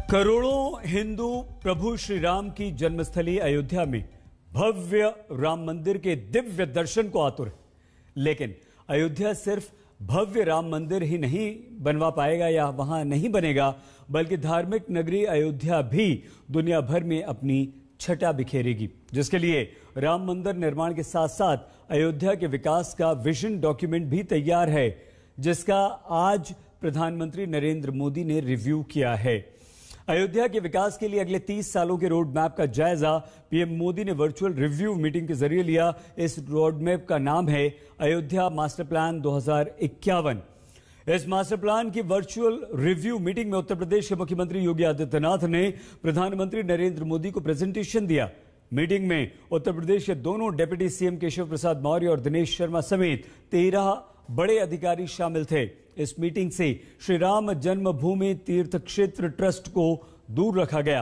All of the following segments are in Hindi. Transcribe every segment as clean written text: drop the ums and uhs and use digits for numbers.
करोड़ों हिंदू प्रभु श्री राम की जन्मस्थली अयोध्या में भव्य राम मंदिर के दिव्य दर्शन को आतुर है। लेकिन अयोध्या सिर्फ भव्य राम मंदिर ही नहीं बनवा पाएगा या वहां नहीं बनेगा, बल्कि धार्मिक नगरी अयोध्या भी दुनिया भर में अपनी छटा बिखेरेगी, जिसके लिए राम मंदिर निर्माण के साथ साथ अयोध्या के विकास का विजन डॉक्यूमेंट भी तैयार है, जिसका आज प्रधानमंत्री नरेंद्र मोदी ने रिव्यू किया है। अयोध्या के विकास के लिए अगले 30 सालों के रोड मैप का जायजा पीएम मोदी ने वर्चुअल रिव्यू मीटिंग के जरिए लिया। इस रोड मैप का नाम है अयोध्या मास्टर प्लान 2051। इस मास्टर प्लान की वर्चुअल रिव्यू मीटिंग में उत्तर प्रदेश के मुख्यमंत्री योगी आदित्यनाथ ने प्रधानमंत्री नरेंद्र मोदी को प्रेजेंटेशन दिया। मीटिंग में उत्तर प्रदेश के दोनों डिप्टी सीएम केशव प्रसाद मौर्य और दिनेश शर्मा समेत 13 बड़े अधिकारी शामिल थे। इस मीटिंग से श्री राम जन्मभूमि तीर्थ क्षेत्र ट्रस्ट को दूर रखा गया।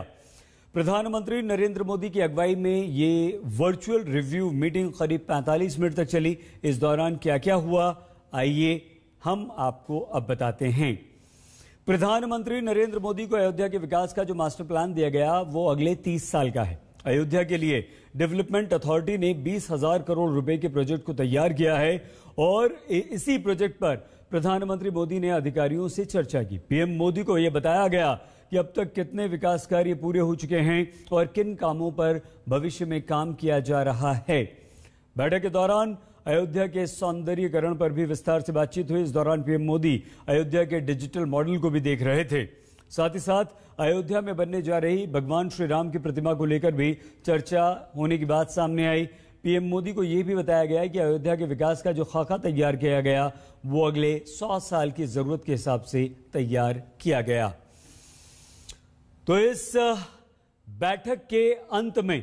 प्रधानमंत्री नरेंद्र मोदी की अगुवाई में ये वर्चुअल रिव्यू मीटिंग करीब 45 मिनट तक चली। इस दौरान क्या क्या हुआ, आइए हम आपको अब बताते हैं। प्रधानमंत्री नरेंद्र मोदी को अयोध्या के विकास का जो मास्टर प्लान दिया गया वो अगले 30 साल का है। अयोध्या के लिए डेवलपमेंट अथॉरिटी ने 20,000 करोड़ रुपए के प्रोजेक्ट को तैयार किया है और इसी प्रोजेक्ट पर प्रधानमंत्री मोदी ने अधिकारियों से चर्चा की। पीएम मोदी को यह बताया गया कि अब तक कितने विकास कार्य पूरे हो चुके हैं और किन कामों पर भविष्य में काम किया जा रहा है। बैठक के दौरान अयोध्या के सौंदर्यीकरण पर भी विस्तार से बातचीत हुई। इस दौरान पीएम मोदी अयोध्या के डिजिटल मॉडल को भी देख रहे थे। साथ ही साथ अयोध्या में बनने जा रही भगवान श्री राम की प्रतिमा को लेकर भी चर्चा होने की बात सामने आई। पीएम मोदी को यह भी बताया गया है कि अयोध्या के विकास का जो खाका तैयार किया गया वो अगले 100 साल की जरूरत के हिसाब से तैयार किया गया। तो इस बैठक के अंत में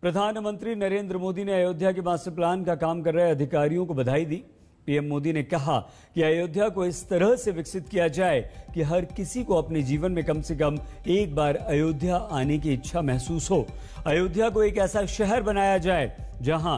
प्रधानमंत्री नरेंद्र मोदी ने अयोध्या के मास्टर प्लान का काम कर रहे अधिकारियों को बधाई दी। पीएम मोदी ने कहा कि अयोध्या को इस तरह से विकसित किया जाए कि हर किसी को अपने जीवन में कम से कम एक बार अयोध्या आने की इच्छा महसूस हो। अयोध्या को एक ऐसा शहर बनाया जाए जहां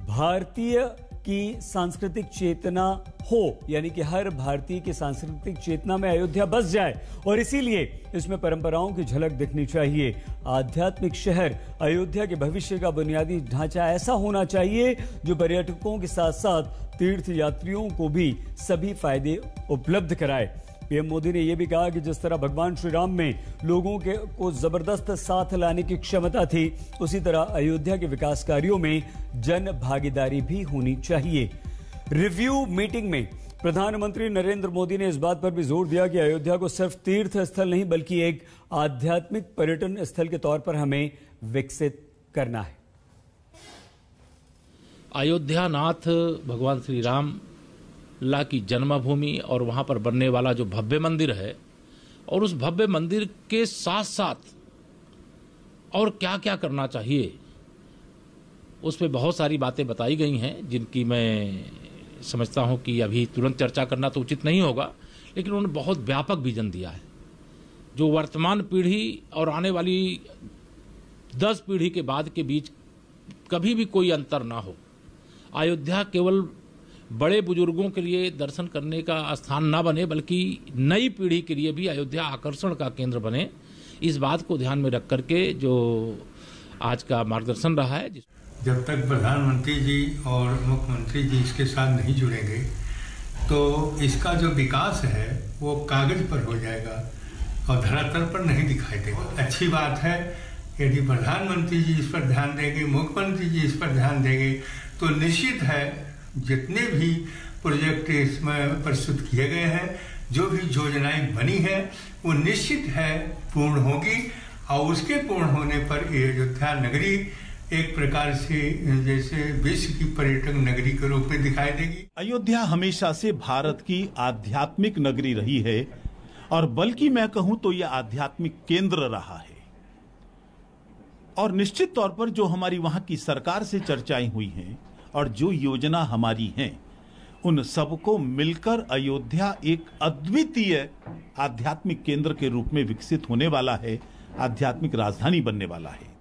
भारतीय की सांस्कृतिक चेतना हो, यानी कि हर भारतीय की सांस्कृतिक चेतना में अयोध्या बस जाए और इसीलिए इसमें परंपराओं की झलक दिखनी चाहिए। आध्यात्मिक शहर अयोध्या के भविष्य का बुनियादी ढांचा ऐसा होना चाहिए जो पर्यटकों के साथ साथ तीर्थ यात्रियों को भी सभी फायदे उपलब्ध कराए। पीएम मोदी ने यह भी कहा कि जिस तरह भगवान श्री राम में लोगों को जबरदस्त साथ लाने की क्षमता थी, उसी तरह अयोध्या के विकास कार्यों में जन भागीदारी भी होनी चाहिए। रिव्यू मीटिंग में प्रधानमंत्री नरेंद्र मोदी ने इस बात पर भी जोर दिया कि अयोध्या को सिर्फ तीर्थ स्थल नहीं बल्कि एक आध्यात्मिक पर्यटन स्थल के तौर पर हमें विकसित करना है। अयोध्या नाथ भगवान श्री राम अल्लाह की जन्मभूमि और वहां पर बनने वाला जो भव्य मंदिर है और उस भव्य मंदिर के साथ साथ और क्या क्या करना चाहिए उस पर बहुत सारी बातें बताई गई हैं, जिनकी मैं समझता हूं कि अभी तुरंत चर्चा करना तो उचित नहीं होगा, लेकिन उन्होंने बहुत व्यापक विजन दिया है जो वर्तमान पीढ़ी और आने वाली 10 पीढ़ी के बाद के बीच कभी भी कोई अंतर ना हो। अयोध्या केवल बड़े बुजुर्गों के लिए दर्शन करने का स्थान ना बने, बल्कि नई पीढ़ी के लिए भी अयोध्या आकर्षण का केंद्र बने। इस बात को ध्यान में रख करके जो आज का मार्गदर्शन रहा है। जब तक प्रधानमंत्री जी और मुख्यमंत्री जी इसके साथ नहीं जुड़ेंगे तो इसका जो विकास है वो कागज पर हो जाएगा और धरातल पर नहीं दिखाई देगा। अच्छी बात है, यदि प्रधानमंत्री जी इस पर ध्यान देंगे, मुख्यमंत्री जी इस पर ध्यान देंगे तो निश्चित है जितने भी प्रोजेक्ट इसमें प्रस्तुत किए गए हैं, जो भी योजनाएं बनी है वो निश्चित है पूर्ण होगी और उसके पूर्ण होने पर ये अयोध्या नगरी एक प्रकार से जैसे विश्व की पर्यटन नगरी के रूप में दिखाई देगी। अयोध्या हमेशा से भारत की आध्यात्मिक नगरी रही है और बल्कि मैं कहूं तो यह आध्यात्मिक केंद्र रहा है। और निश्चित तौर पर जो हमारी वहां की सरकार से चर्चाएं हुई हैं और जो योजना हमारी हैं, उन सबको मिलकर अयोध्या एक अद्वितीय आध्यात्मिक केंद्र के रूप में विकसित होने वाला है, आध्यात्मिक राजधानी बनने वाला है।